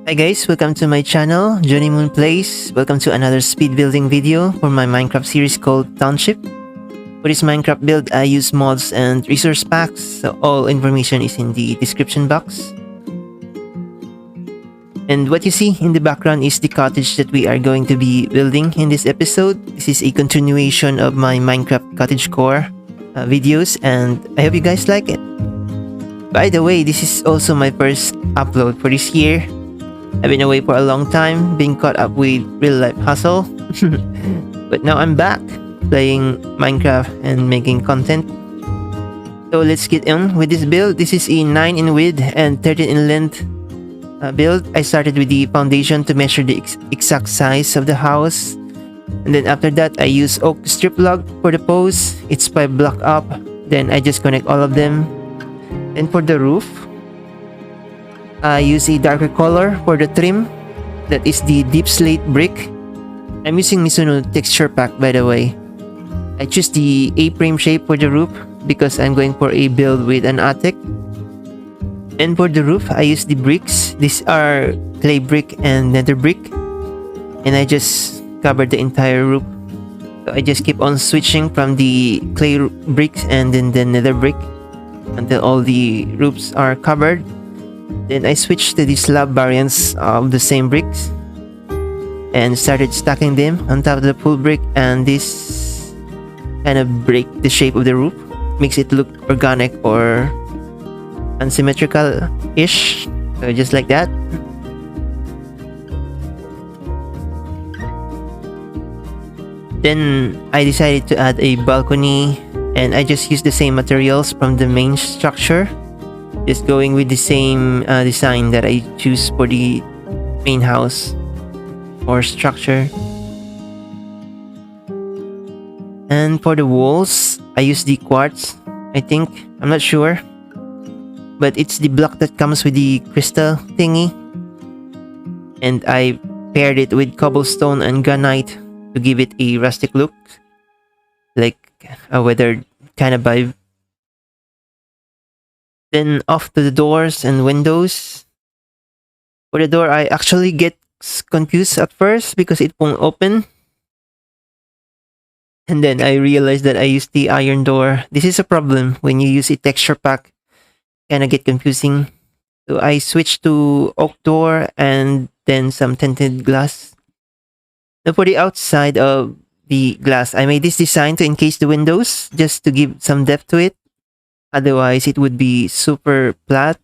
Hi guys, welcome to my channel, JoneyMoonplays. Welcome to another speed building video for my Minecraft series called Township. For this Minecraft build, I use mods and resource packs, so all information is in the description box. And what you see in the background is the cottage that we are going to be building in this episode. This is a continuation of my Minecraft Cottagecore videos, and I hope you guys like it. By the way, this is also my first upload for this year. I've been away for a long time, being caught up with real-life hustle. But now I'm back, playing Minecraft and making content. So let's get on with this build. This is a 9 in width and 13 in length build. I started with the foundation to measure the exact size of the house. And then after that, I use oak strip log for the posts. It's 5 block up. Then I just connect all of them. Then for the roof, I use a darker color for the trim. That is the deep slate brick. I'm using Mizuno texture pack, by the way. I choose the A-frame shape for the roof because I'm going for a build with an attic. And for the roof, I use the bricks. These are clay brick and nether brick. And I just covered the entire roof. So I just keep on switching from the clay bricks and then the nether brick until all the roofs are covered. Then I switched to the slab variants of the same bricks and started stacking them on top of the full brick, and this kind of break the shape of the roof, makes it look organic or unsymmetrical-ish, so just like that. Then I decided to add a balcony, and I just used the same materials from the main structure. Just going with the same design that I choose for the main house or structure. And for the walls, I use the quartz, I think. I'm not sure. But it's the block that comes with the crystal thingy. And I paired it with cobblestone and granite to give it a rustic look. Like a weathered kind of vibe. Then off to the doors and windows. For the door, I actually get confused at first because it won't open. And then I realized that I used the iron door. This is a problem when you use a texture pack. Kinda get confusing. So I switched to oak door and then some tinted glass. Now for the outside of the glass, I made this design to encase the windows just to give some depth to it. Otherwise, it would be super flat.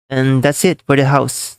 And that's it for the house.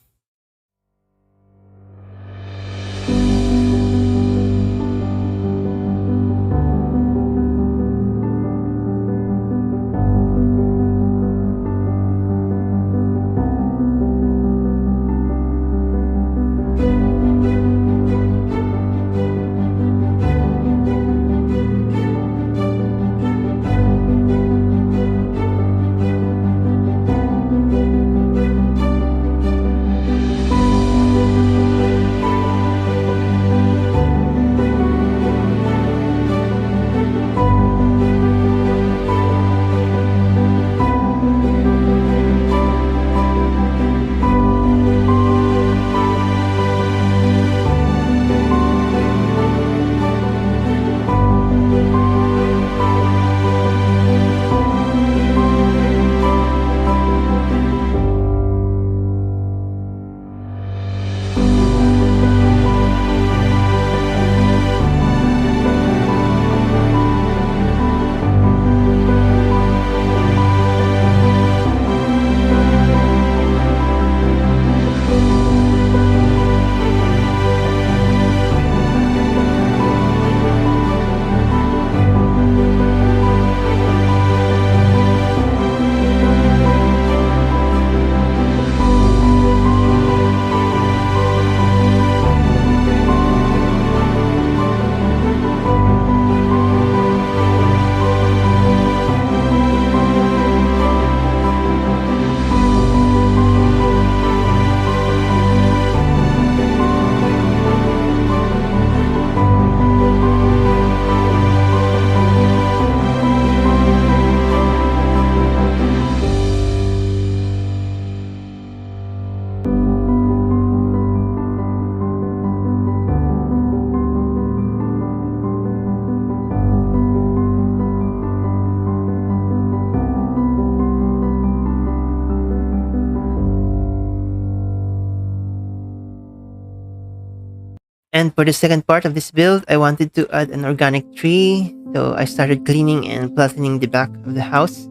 And for the second part of this build, I wanted to add an organic tree. So I started cleaning and flattening the back of the house.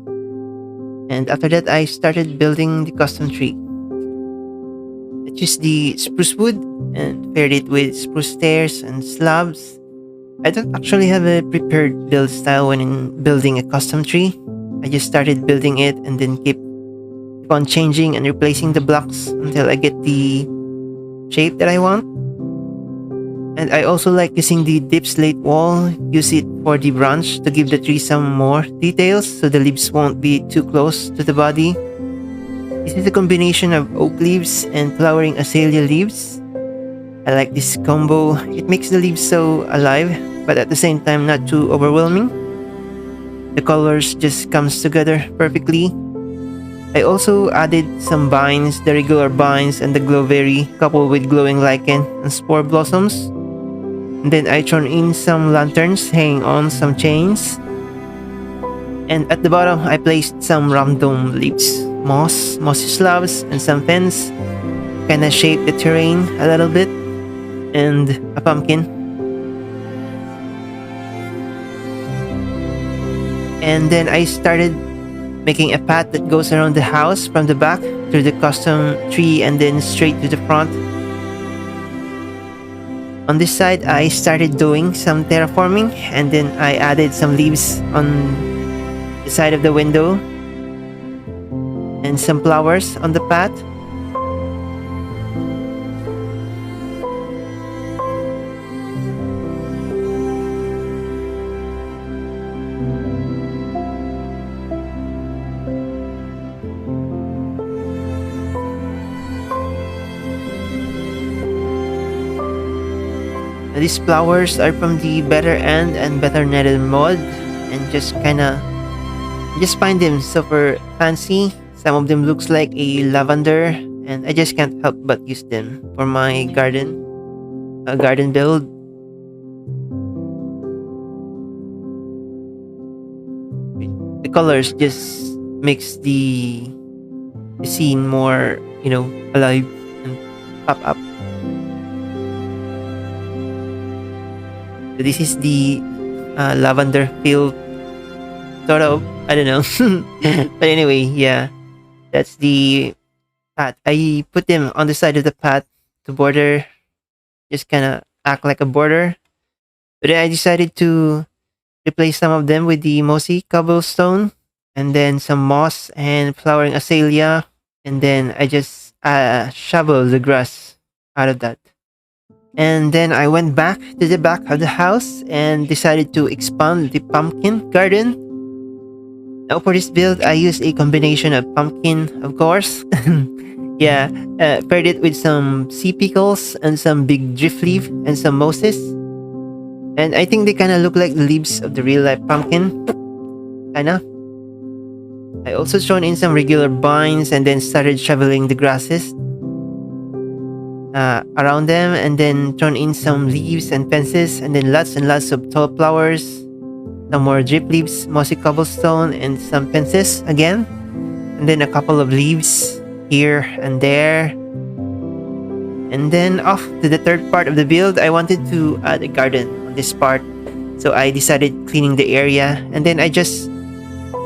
And after that, I started building the custom tree. I used the spruce wood and paired it with spruce stairs and slabs. I don't actually have a prepared build style when in building a custom tree. I just started building it and then keep on changing and replacing the blocks until I get the shape that I want. And I also like using the deep slate wall, use it for the branch to give the tree some more details so the leaves won't be too close to the body. This is a combination of oak leaves and flowering azalea leaves. I like this combo. It makes the leaves so alive, but at the same time not too overwhelming. The colors just comes together perfectly. I also added some vines, the regular vines and the glowberry coupled with glowing lichen and spore blossoms. And then I thrown in some lanterns hanging on some chains. And at the bottom I placed some random leaves, mossy slabs and some fence. Kinda shape the terrain a little bit. And a pumpkin. And then I started making a path that goes around the house from the back through the custom tree and then straight to the front. On this side, I started doing some terraforming and then I added some leaves on the side of the window and some flowers on the path. These flowers are from the Better End and Better Netted mod, and just find them super fancy. Some of them looks like a lavender, and I just can't help but use them for my garden build. The colors just makes the scene more, alive and pop up. So this is the lavender field, sort of. I don't know. But anyway, yeah. That's the path. I put them on the side of the path to border. Just kind of act like a border. But then I decided to replace some of them with the mossy cobblestone. And then some moss and flowering azalea. And then I just shovel the grass out of that. And then I went back to the back of the house and decided to expand the pumpkin garden. Now for this build, I used a combination of pumpkin, of course. Yeah, paired it with some sea pickles and some big drift leaf and some mosses. And I think they kind of look like the leaves of the real life pumpkin. Kinda. I also thrown in some regular vines and then started shoveling the grasses around them, and then thrown in some leaves and fences, and then lots and lots of tall flowers, some more drip leaves, mossy cobblestone, and some fences again, and then a couple of leaves here and there. And then off to the third part of the build, I wanted to add a garden on this part, so I decided cleaning the area, and then I just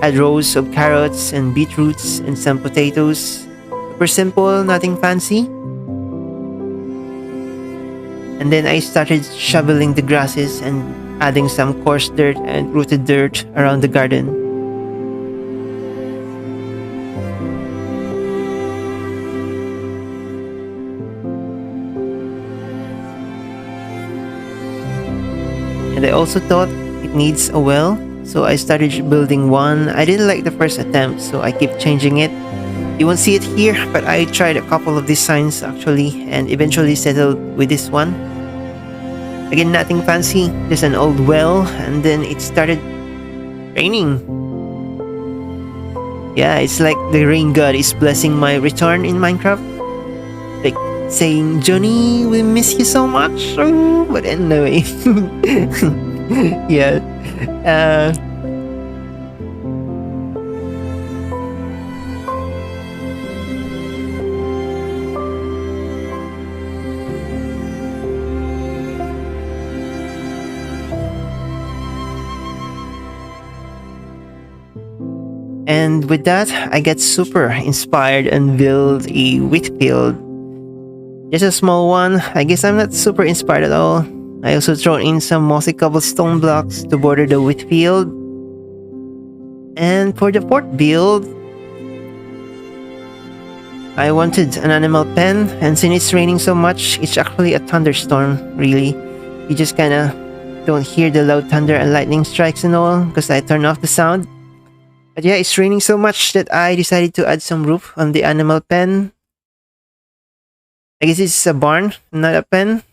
add rows of carrots and beetroots and some potatoes. Super simple, nothing fancy. And then I started shoveling the grasses and adding some coarse dirt and rooted dirt around the garden. And I also thought it needs a well, so I started building one. I didn't like the first attempt, so I keep changing it. You won't see it here, but I tried a couple of designs actually and eventually settled with this one. Again, nothing fancy, just an old well, and then it started raining. Yeah, it's like the rain god is blessing my return in Minecraft. Like saying, Johnny, we miss you so much. Oh, but anyway. Yeah. And with that, I get super inspired and build a wheat field. Just a small one. I guess I'm not super inspired at all. I also throw in some mossy cobblestone blocks to border the wheat field. And for the fourth build, I wanted an animal pen, and since it's raining so much, it's actually a thunderstorm, really. You just kinda don't hear the loud thunder and lightning strikes and all, because I turned off the sound. But yeah, it's raining so much that I decided to add some roof on the animal pen. I guess it's a barn, not a pen.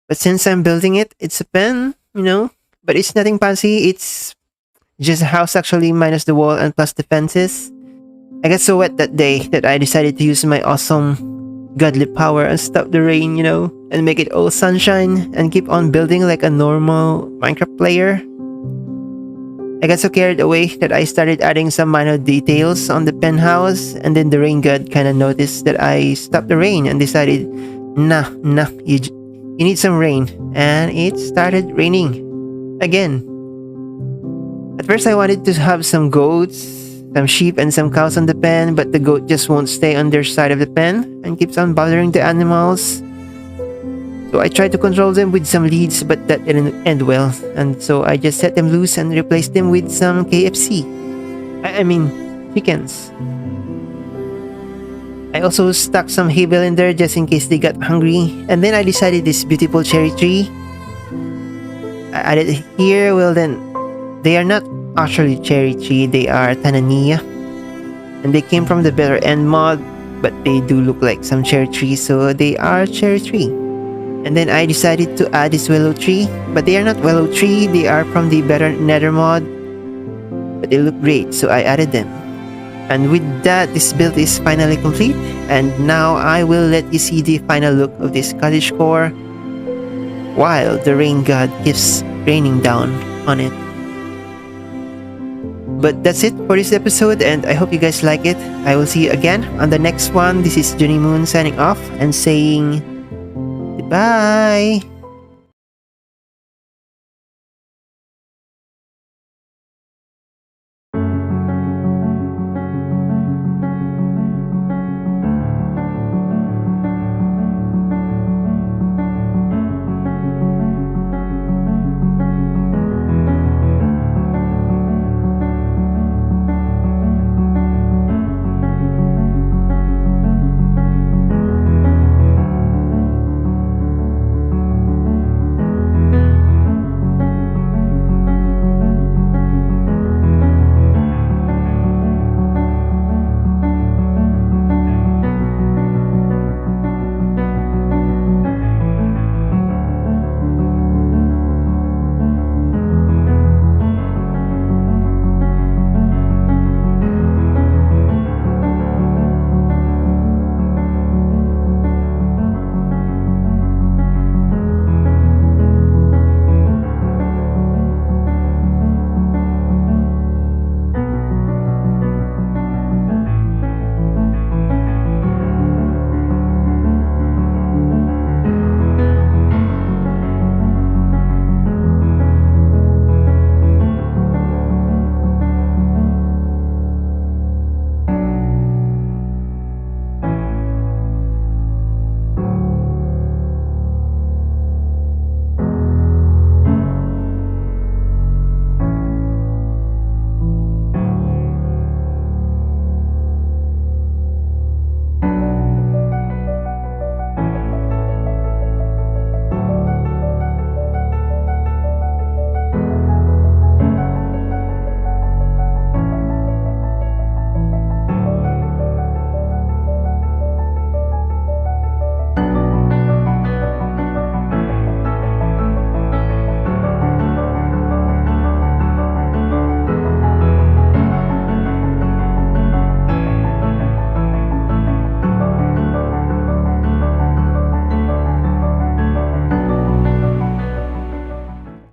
But since I'm building it, it's a pen, you know. But it's nothing fancy, it's just a house actually, minus the wall and plus the fences. I got so wet that day that I decided to use my awesome godly power and stop the rain, you know, and make it all sunshine and keep on building like a normal Minecraft player. I got so carried away that I started adding some minor details on the penthouse, and then the rain god kinda noticed that I stopped the rain and decided, nah, you need some rain, and it started raining again. At first I wanted to have some goats, some sheep and some cows on the pen, but the goat just won't stay on their side of the pen and keeps on bothering the animals. So I tried to control them with some leads, but that didn't end well, and so I just set them loose and replaced them with some KFC. I mean, chickens. I also stuck some hay bale in there just in case they got hungry, and then I decided this beautiful cherry tree. I added it here. Well then, they are not actually cherry tree, they are Tanania, and they came from the better end mod, but they do look like some cherry trees, so they are cherry tree. And then I decided to add this willow tree, but they are not willow tree, they are from the better nether mod, but they look great, so I added them. And with that, this build is finally complete, and now I will let you see the final look of this cottagecore while the rain god keeps raining down on it. But that's it for this episode, and I hope you guys like it. I will see you again on the next one. This is JoneyMoon signing off and saying goodbye.